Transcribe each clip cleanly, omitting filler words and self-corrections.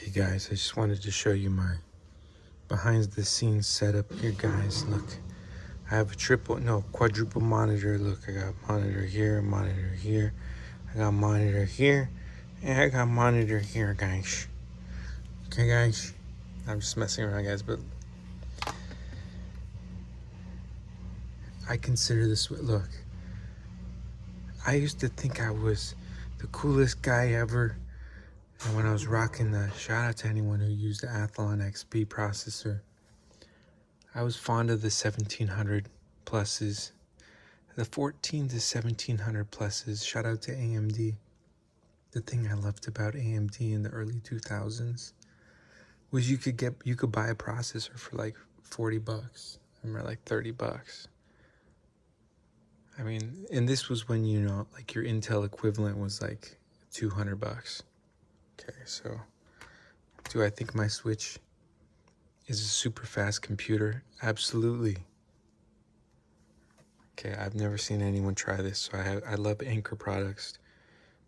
Hey guys, I just wanted to show you my behind the scenes setup here, guys. Look, I have a quadruple monitor. Look, I got monitor here, I got monitor here, and I got monitor here, guys. Okay, guys, I'm just messing around, guys, but I consider this, look, I used to think I was the coolest guy ever. And when I was rocking the, shout out to anyone who used the Athlon XP processor, I was fond of the 1700 pluses, the 14 to 1700 pluses. Shout out to AMD. The thing I loved about AMD in the early 2000s was you could buy a processor for like 40 bucks. I remember like 30 bucks. I mean, and this was when, like your Intel equivalent was like 200 bucks. Okay, so do I think my Switch is a super fast computer? Absolutely. Okay, I've never seen anyone try this, so I love Anker products.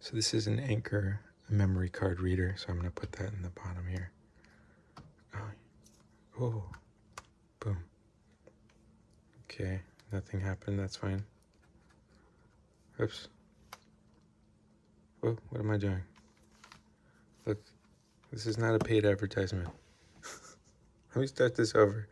So this is an Anker memory card reader, so I'm gonna put that in the bottom here. Oh, boom. Okay, nothing happened, that's fine. Oops. Whoa, what am I doing? Look, this is not a paid advertisement. Let me start this over.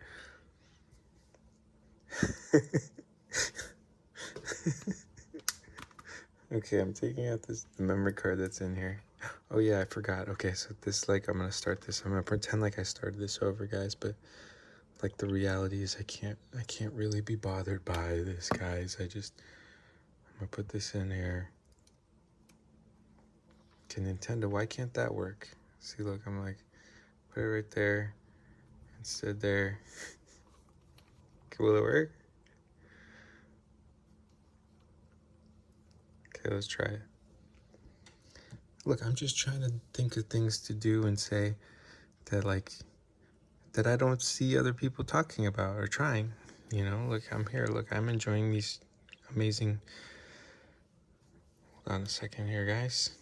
Okay, I'm taking out the memory card that's in here. Oh yeah, I forgot. Okay, so this, like, I'm gonna start this. I'm gonna pretend like I started this over, guys, but like the reality is I can't really be bothered by this, guys. I'm gonna put this in here. Okay, Nintendo, why can't that work? See, look, I'm like, put it right there instead there. Okay, will it work? Okay, let's try it. Look, I'm just trying to think of things to do and say that, like, that I don't see other people talking about or trying. Look, I'm here. Look, I'm enjoying these amazing. Hold on a second here, guys.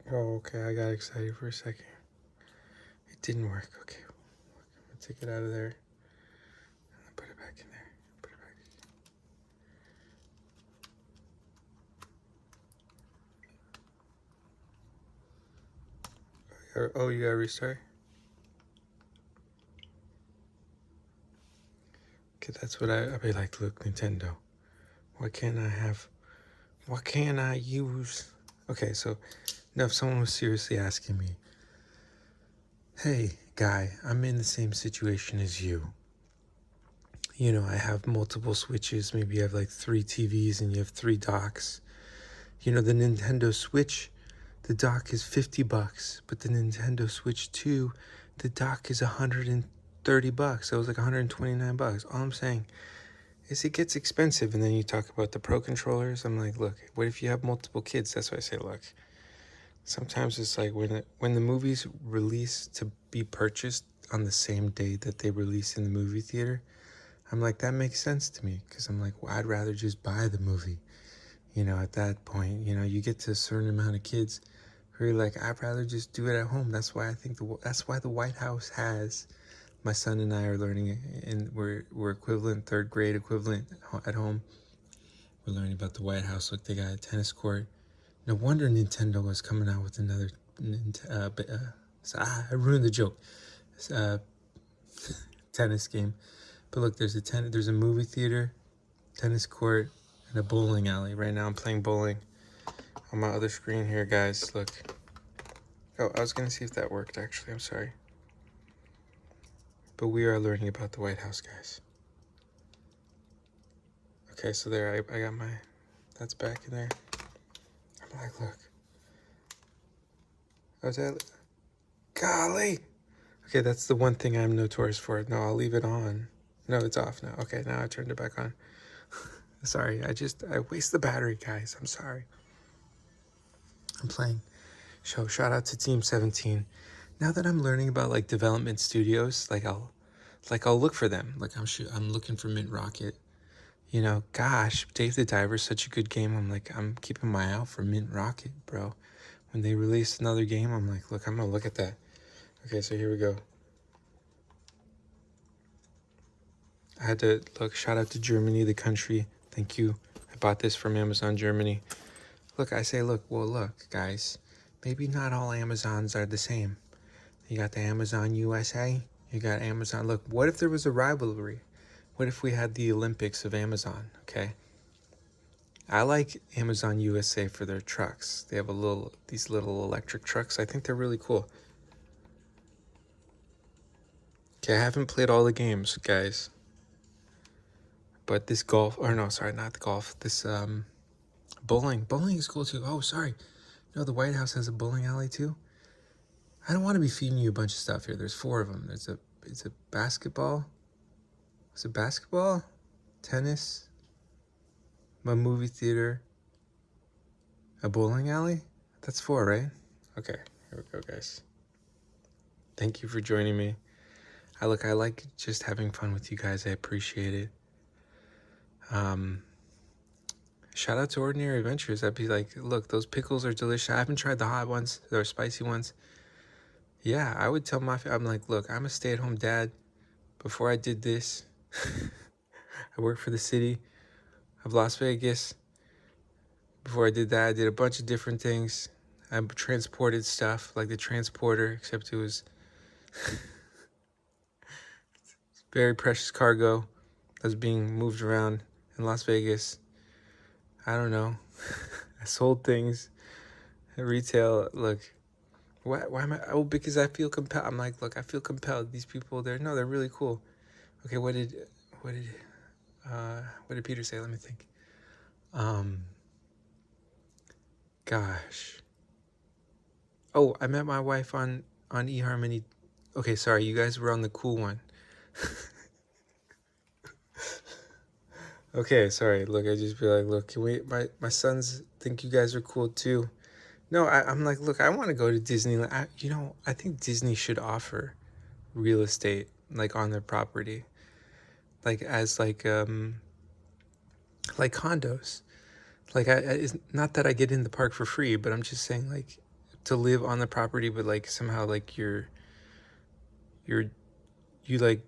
Oh, okay, I got excited for a second. It didn't work. Okay, I'm gonna take it out of there and put it back in there. Put it back. Oh, you gotta restart? Okay, that's what I'll be like. Look, Nintendo, what can't I use? Okay, so now if someone was seriously asking me, hey, guy, I'm in the same situation as you. I have multiple Switches. Maybe you have like 3 TVs and you have 3 docks. The Nintendo Switch, the dock is 50 bucks, but the Nintendo Switch 2, the dock is 130 bucks. That was like 129 bucks. All I'm saying is it gets expensive. And then you talk about the Pro controllers. I'm like, look, what if you have multiple kids? That's why I say, look, sometimes it's like when the movies release to be purchased on the same day that they release in the movie theater, I'm like, that makes sense to me, because I'm like, well, I'd rather just buy the movie. At that point, you get to a certain amount of kids who are like, I'd rather just do it at home. That's why I think that's why the White House has, my son and I are learning, and we're equivalent, 3rd grade equivalent at home. We're learning about the White House. Look, they got a tennis court. No wonder Nintendo was coming out with another, I ruined the joke. Tennis game. But look, there's a movie theater, tennis court, and a bowling alley. Right now I'm playing bowling on my other screen here, guys. Look. Oh, I was gonna see if that worked, actually. I'm sorry. But we are learning about the White House, guys. Okay, so there, I got that's back in there. I'm like, look. Oh, that, golly. Okay, that's the one thing I'm notorious for. No, I'll leave it on. No, it's off now. Okay, now I turned it back on. Sorry, I waste the battery, guys. I'm sorry. I'm playing. Shout out to Team 17. Now that I'm learning about like development studios, I'll look for them. Like I'm looking for Mint Rocket. You know, gosh, Dave the Diver's such a good game. I'm like, I'm keeping my eye out for Mint Rocket, bro. When they release another game, I'm like, look, I'm gonna look at that. Okay, so here we go. I had to look, shout out to Germany, the country. Thank you. I bought this from Amazon Germany. Look, I say, look, well, look, guys, maybe not all Amazons are the same. You got the Amazon USA, you got Amazon. Look, what if there was a rivalry? What if we had the Olympics of Amazon, okay? I like Amazon USA for their trucks. They have these little electric trucks. I think they're really cool. Okay, I haven't played all the games, guys. But this golf, or no, sorry, not the golf. This bowling is cool too. Oh, sorry. No, the White House has a bowling alley too. I don't want to be feeding you a bunch of stuff here. There's 4 of them. It's a basketball. Is it basketball? Tennis? A movie theater? A bowling alley? That's 4, right? Okay, here we go, guys. Thank you for joining me. I like just having fun with you guys. I appreciate it. Shout out to Ordinary Adventures. I'd be like, look, those pickles are delicious. I haven't tried the hot ones. They're spicy ones. Yeah, I would tell I'm like, look, I'm a stay-at-home dad. Before I did this, I worked for the city of Las Vegas. Before I did that, I did a bunch of different things. I transported stuff like the transporter, except it was very precious cargo that was being moved around in Las Vegas. I don't know. I sold things at retail. Look, why am I? Oh, because I feel compelled. I'm like, look, I feel compelled. These people, they're really cool. Okay, what did Peter say? Let me think. Gosh. Oh, I met my wife on eHarmony. Okay, sorry, you guys were on the cool one. Okay, sorry. Look, I just be like, look, can we? My sons think you guys are cool too. No, I'm like, look, I want to go to Disneyland. I think Disney should offer real estate like on their property, like as like condos. Like it's not that I get in the park for free, but I'm just saying like to live on the property, but like somehow like you like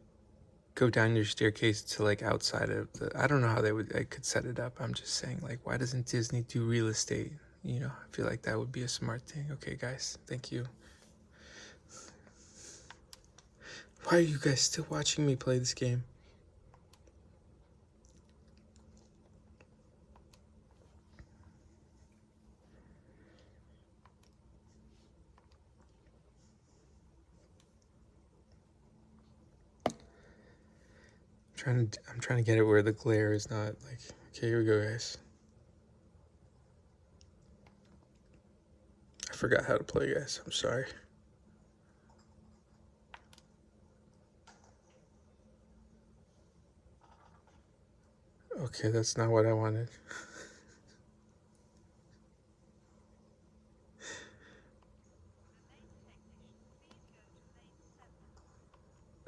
go down your staircase to like outside of the. I don't know how I could set it up. I'm just saying like why doesn't Disney do real estate? You know, I feel like that would be a smart thing. Okay, guys, thank you. Why are you guys still watching me play this game? I'm trying to get it where the glare is not like. Okay, here we go, guys. I forgot how to play, guys. I'm sorry. Okay, that's not what I wanted.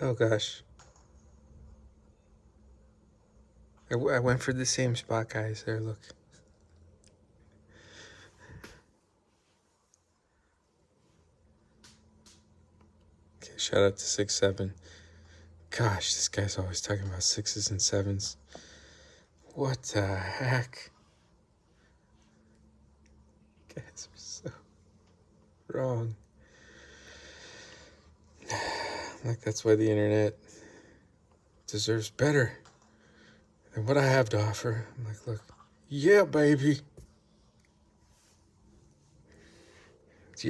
Oh gosh. I went for the same spot, guys. There, look. Okay, shout out to 6-7. Gosh, this guy's always talking about 6s and 7s. What the heck? You guys are so wrong. Like, that's why the internet deserves better than what I have to offer. I'm like, look, yeah, baby.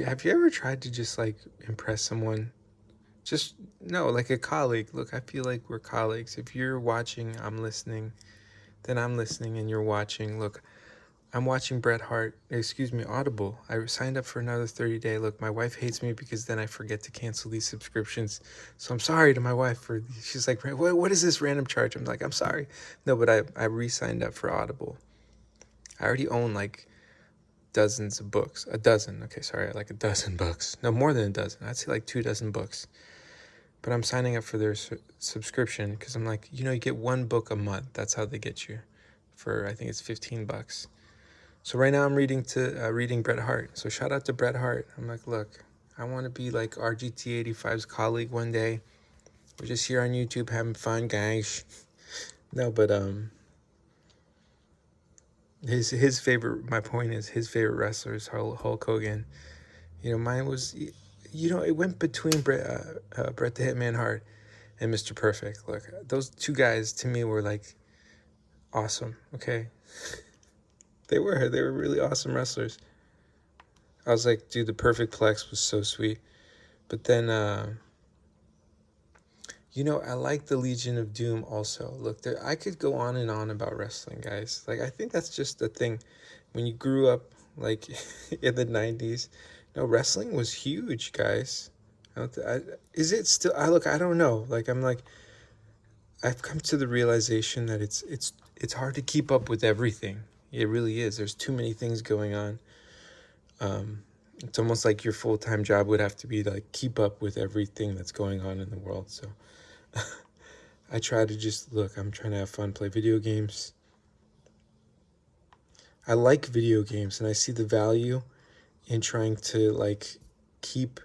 Have you ever tried to just like impress someone? Just no, like a colleague. Look, I feel like we're colleagues. If you're watching, I'm listening. Then I'm listening and you're watching. Look, I'm watching Audible. I signed up for another 30-day. Look, my wife hates me because then I forget to cancel these subscriptions. So I'm sorry to my wife she's like, what is this random charge? I'm like, I'm sorry. No, but I re-signed up for Audible. I already own like dozens of books. A dozen. Okay, sorry, like a dozen books. No, more than a dozen. I'd say like 2 dozen books. But I'm signing up for their subscription because I'm like, you get 1 book a month. That's how they get you. for, I think it's $15. So right now I'm reading Bret Hart. So shout out to Bret Hart. I'm like, look, I want to be like RGT85's colleague one day. We're just here on YouTube having fun, guys. No, but his favorite. My point is his favorite wrestler is Hulk Hogan. Mine was, it went between Bret the Hitman Hart and Mr. Perfect. Look, those two guys to me were like awesome. Okay, they were really awesome wrestlers. I was like, dude, the Perfect Plex was so sweet. But then, I like the Legion of Doom also. Look, I could go on and on about wrestling, guys. Like, I think that's just the thing. When you grew up, like, in the 90s, wrestling was huge, guys. Is it still? I don't know. Like, I've come to the realization that it's hard to keep up with everything. It really is. There's too many things going on. It's almost like your full-time job would have to be to like keep up with everything that's going on in the world. So I try to just look, I'm trying to have fun, play video games. I like video games and I see the value in trying to like keep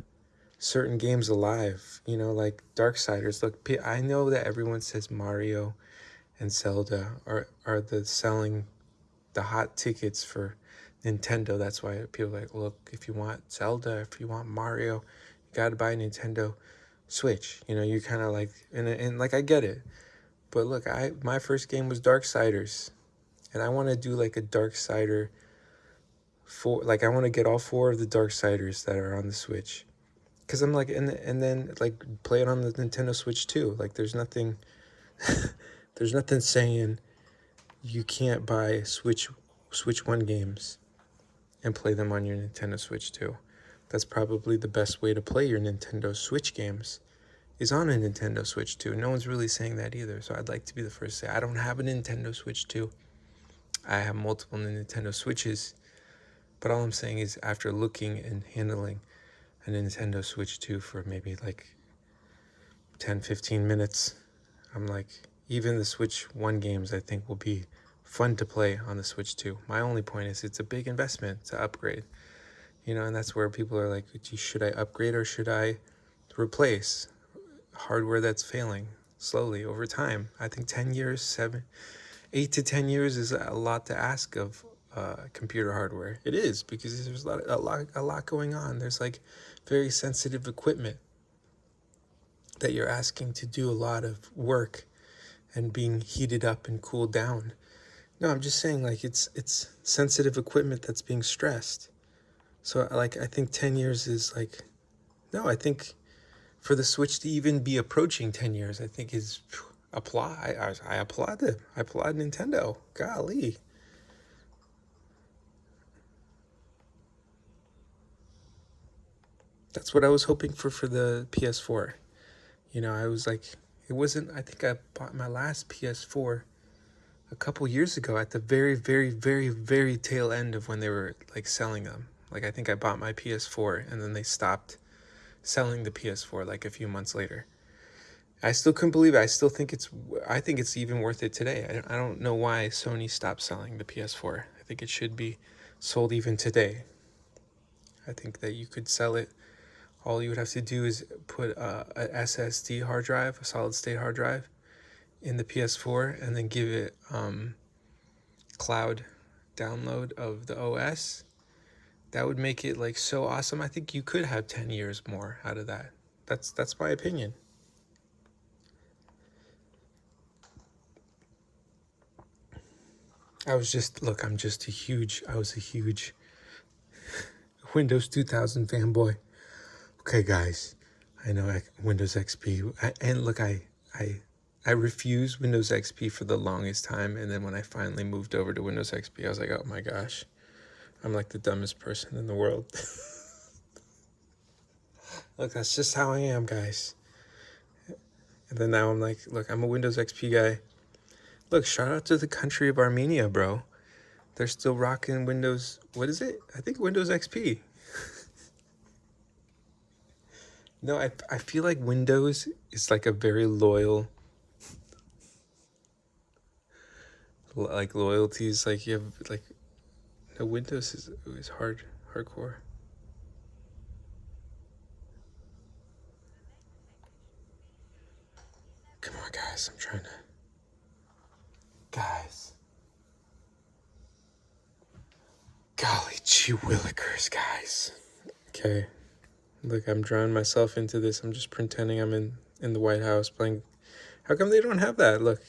certain games alive, like Darksiders. Look, I know that everyone says Mario and Zelda are the hot tickets for Nintendo. That's why people are like, look, if you want Zelda, if you want Mario, you gotta buy a Nintendo Switch. You kind of like, and like I get it, but look, my first game was Darksiders, and I want to do like a Darksider like I want to get all 4 of the Darksiders that are on the Switch, because I'm like, and then like play it on the Nintendo Switch too. Like there's nothing, there's nothing saying you can't buy Switch 1 games and play them on your Nintendo Switch too. That's probably the best way to play your Nintendo Switch games, is on a Nintendo Switch 2. No one's really saying that either, so I'd like to be the first to say I don't have a Nintendo Switch 2. I have multiple Nintendo Switches, but all I'm saying is after looking and handling a Nintendo Switch 2 for maybe like 10-15 minutes, I'm like, even the Switch 1 games I think will be fun to play on the Switch 2. My only point is it's a big investment to upgrade, and that's where people are like, should I upgrade or should I replace hardware that's failing slowly over time? I think 10 years, 8 to 10 years is a lot to ask of computer hardware. It is, because there's a lot going on. There's like very sensitive equipment that you're asking to do a lot of work and being heated up and cooled down. No, I'm just saying, like, it's sensitive equipment that's being stressed. So like I think 10 years is like, no, I think for the Switch to even be approaching 10 years, I think is I applaud it. I applaud Nintendo. Golly. That's what I was hoping for the PS4. I was like, it wasn't, I think I bought my last PS4 a couple years ago at the very, very, very, very tail end of when they were like selling them. Like I think I bought my PS4 and then they stopped selling the PS4 like a few months later. I still couldn't believe it. I think it's even worth it today. I don't know why Sony stopped selling the PS4. I think it should be sold even today. I think that you could sell it. All you would have to do is put a SSD hard drive, a solid state hard drive, in the PS4, and then give it cloud download of the OS. That would make it like so awesome. I think you could have 10 years more out of that. That's my opinion. I was a huge Windows 2000 fanboy. Okay, guys, I know Windows XP, and look, I refused Windows XP for the longest time, and then when I finally moved over to Windows XP, I was like, oh my gosh, I'm like the dumbest person in the world. Look, that's just how I am, guys. And then now I'm like, look, I'm a Windows XP guy. Look, shout out to the country of Armenia, bro. They're still rocking Windows. What is it? I think Windows XP. No, I feel like Windows is like a very loyal like loyalties. Like you have like the Windows is hardcore. Come on, guys. I'm trying to. Guys. Golly gee willikers, guys. Okay. Look, I'm drawing myself into this. I'm just pretending I'm in the White House playing. How come they don't have that? Look.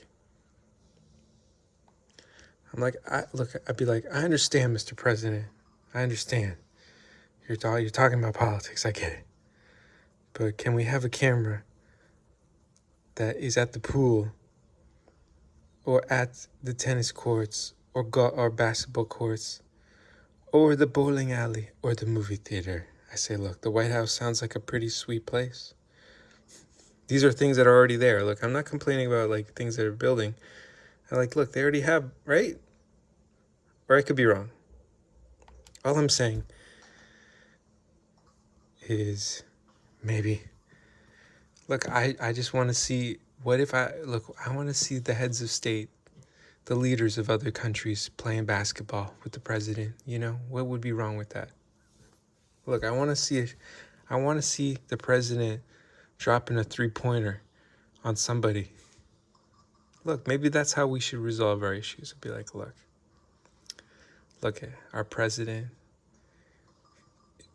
I'm like, I'd be like, I understand, Mr. President. I understand. You're talking about politics. I get it. But can we have a camera that is at the pool or at the tennis courts or basketball courts or the bowling alley or the movie theater? I say, look, the White House sounds like a pretty sweet place. These are things that are already there. Look, I'm not complaining about like things that are building. I like, look, they already have, right? Or I could be wrong. All I'm saying is maybe, look, I just want to see, what if I want to see the heads of state, the leaders of other countries playing basketball with the president. You know, what would be wrong with that? Look, I want to see the president dropping a 3-pointer on somebody. Look, maybe that's how we should resolve our issues. Be like, look, our president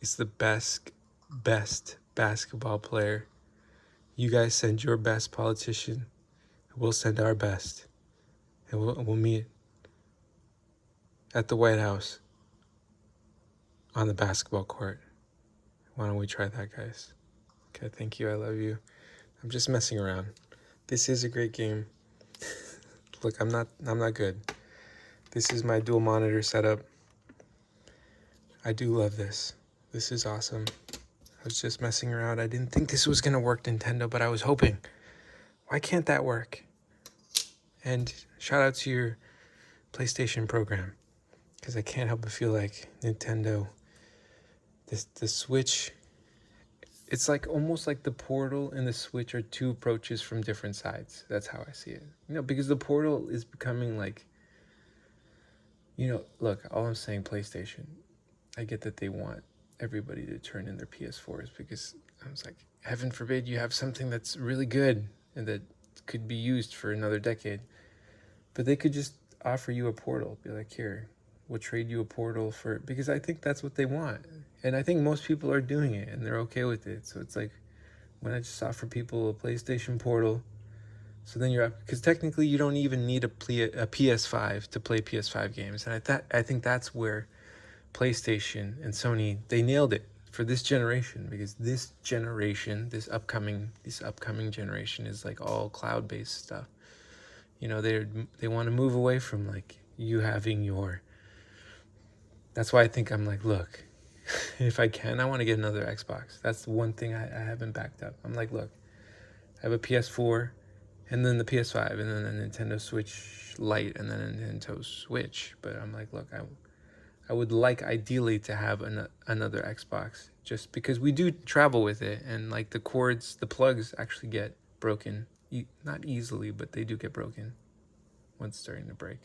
is the best basketball player. You guys send your best politician. We'll send our best. And we'll meet at the White House on the basketball court. Why don't we try that, guys? Okay, thank you. I love you. I'm just messing around. This is a great game. Look, I'm not good. This is my dual monitor setup. I do love this. This is awesome. I was just messing around. I didn't think this was going to work, Nintendo, but I was hoping. Why can't that work? And shout out to your PlayStation program, because I can't help but feel like Nintendo, the Switch, it's like almost like the Portal and the Switch are two approaches from different sides. That's how I see it. You know, because the Portal is becoming like, you know, look, all I'm saying, PlayStation, I get that they want everybody to turn in their PS4s, because I was like, heaven forbid you have something that's really good and that could be used for another decade. But they could just offer you a Portal. Be like, here, we'll trade you a Portal for, because I think that's what they want. And I think most people are doing it and they're okay with it. So it's like, when I just offer people a PlayStation Portal, so then you're up, because technically you don't even need a PS5 to play PS5 games. And I think that's where PlayStation and Sony, they nailed it for this generation, because this upcoming generation is like all cloud-based stuff. You know, they want to move away from like you having your, that's why I think I'm like, look, if I can, I want to get another Xbox. That's the one thing I haven't backed up. I'm like, look, I have a PS4 and then the PS5 and then a Nintendo Switch Lite and then a Nintendo Switch. But I'm like, look, I would like ideally to have another Xbox, just because we do travel with it, and like the plugs actually get broken. Not easily, but they do get broken once starting to break.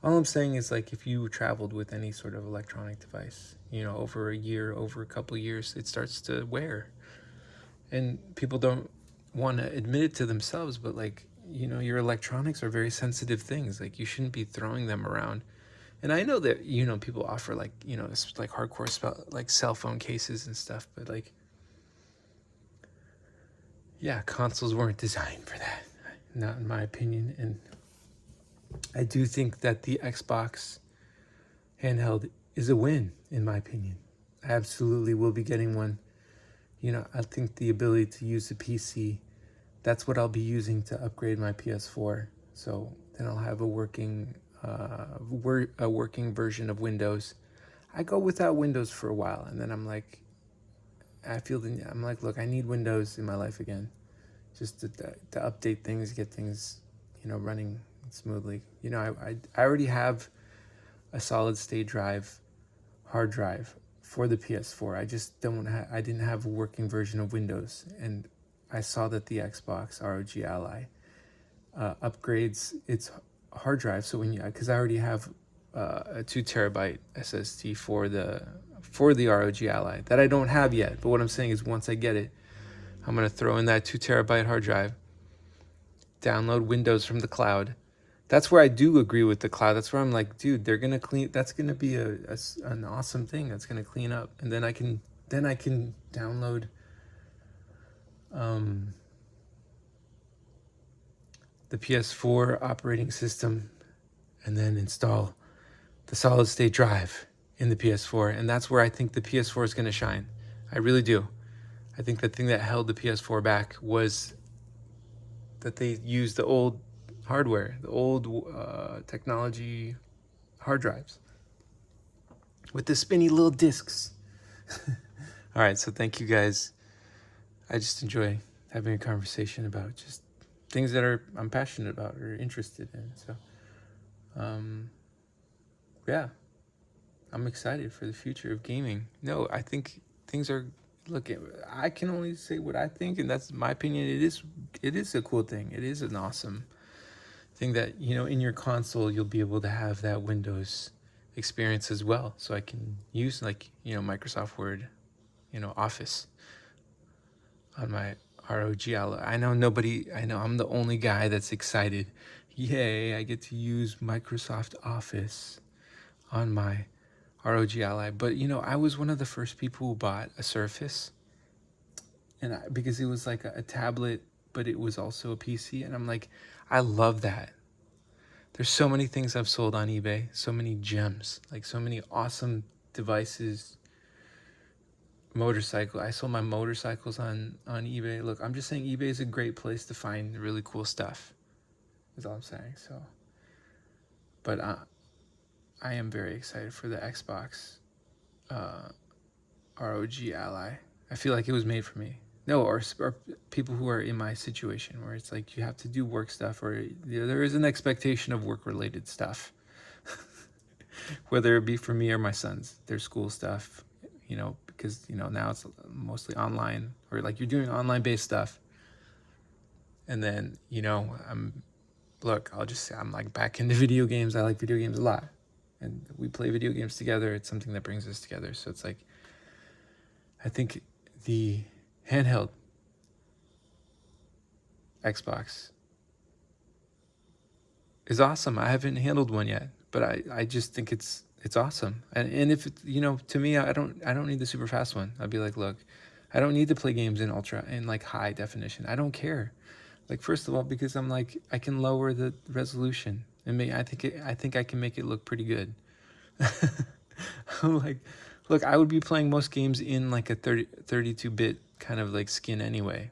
All I'm saying is, like, if you traveled with any sort of electronic device, you know, over a couple years, it starts to wear. And people don't want to admit it to themselves, but like, you know, your electronics are very sensitive things. Like, you shouldn't be throwing them around. And I know that, you know, people offer like, you know, like hardcore like cell phone cases and stuff, but like, yeah, consoles weren't designed for that, not in my opinion. And I do think that the Xbox handheld is a win, in my opinion. I absolutely will be getting one. You know, I think the ability to use a PC, that's what I'll be using to upgrade my PS4. So then I'll have a working version of Windows. I go without Windows for a while, and then I'm like, I'm like, look, I need Windows in my life again, just to update things, get things, you know, running smoothly. You know, I already have a solid state hard drive for the PS4. I just I didn't have a working version of Windows, and I saw that the Xbox ROG Ally upgrades its hard drive. So when because I already have a 2 terabyte SSD for the ROG Ally that I don't have yet. But what I'm saying is once I get it, I'm gonna throw in that 2 terabyte hard drive, download Windows from the cloud. That's where I do agree with the cloud. That's where I'm like, dude, they're gonna clean. That's gonna be an awesome thing. That's gonna clean up, and then I can download the PS4 operating system, and then install the solid state drive in the PS4, and that's where I think the PS4 is gonna shine. I really do. I think the thing that held the PS4 back was that they used the old hardware, the old technology hard drives with the spinny little discs. All right, so thank you guys. I just enjoy having a conversation about just things that I'm passionate about or interested in. So, yeah, I'm excited for the future of gaming. No, I think things are. Look, I can only say what I think, and that's my opinion. It is a cool thing. It is an awesome thing that, in your console you'll be able to have that Windows experience as well. So I can use Microsoft Word, Office on my ROG Ally. I know I'm the only guy that's excited. Yay, I get to use Microsoft Office on my ROG Ally. But I was one of the first people who bought a Surface, and because it was like a tablet, but it was also a PC, and I'm like, I love that. There's so many things I've sold on eBay, so many gems, like so many awesome devices. Motorcycle, I sold my motorcycles on eBay. Look, I'm just saying eBay is a great place to find really cool stuff. Is all I'm saying. So, but I am very excited for the Xbox ROG Ally. I feel like it was made for me. No, or people who are in my situation where it's like you have to do work stuff, or there is an expectation of work-related stuff, whether it be for me or my sons, their school stuff, because now it's mostly online, or like you're doing online-based stuff, and then I'll just say I'm like back into video games. I like video games a lot, and we play video games together. It's something that brings us together. So it's like, I think the handheld Xbox is awesome. I haven't handled one yet, but I just think it's awesome. And if to me, I don't need the super fast one. I'd be like, look, I don't need to play games in like high definition. I don't care. Like, first of all, because I'm like, I can lower the resolution, and I think I can make it look pretty good. I'm like, look, I would be playing most games in like a 32-bit kind of like skin anyway.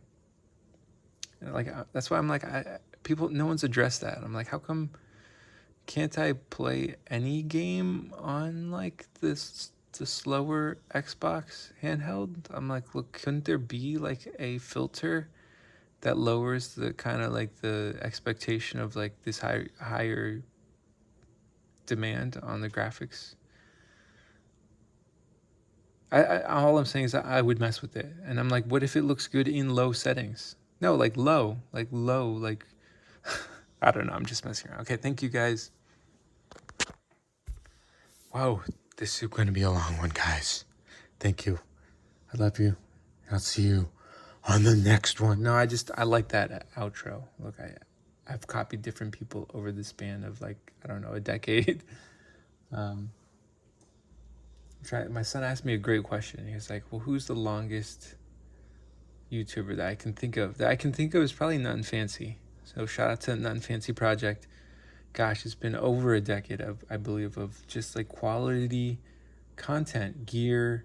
Like, that's why I'm like, no one's addressed that. I'm like, how come can't I play any game on like the slower Xbox handheld? I'm like, look, couldn't there be like a filter that lowers the kind of like the expectation of like this higher demand on the graphics? All I'm saying is that I would mess with it, and I'm like, what if it looks good in low settings? No, like low, like I don't know. I'm just messing around. Okay, thank you guys. Wow, this is going to be a long one, guys. Thank you. I love you. I'll see you on the next one. No, I like that outro. Look, I've copied different people over the span of like, I don't know, a decade. My son asked me a great question. He was like, well, who's the longest YouTuber that I can think of? That I can think of is probably Nothing Fancy. So shout out to Nothing Fancy Project. Gosh, it's been over a decade I believe of just like quality content, gear,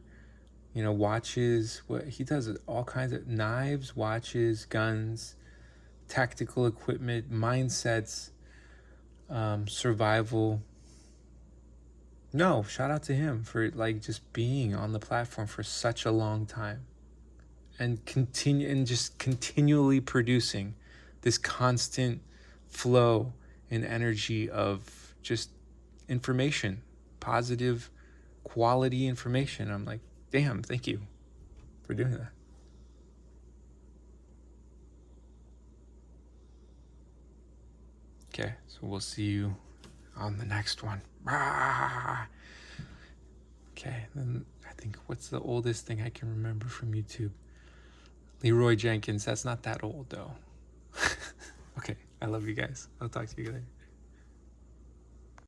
watches. What he does is all kinds of knives, watches, guns, tactical equipment, mindsets, survival. No, shout out to him for like just being on the platform for such a long time, and just continually producing this constant flow and energy of just information, positive quality information. I'm like, damn, thank you for doing that. Okay, so we'll see you on the next one. Ah! Okay, then I think what's the oldest thing I can remember from YouTube? Leroy Jenkins. That's not that old though. Okay, I love you guys. I'll talk to you later.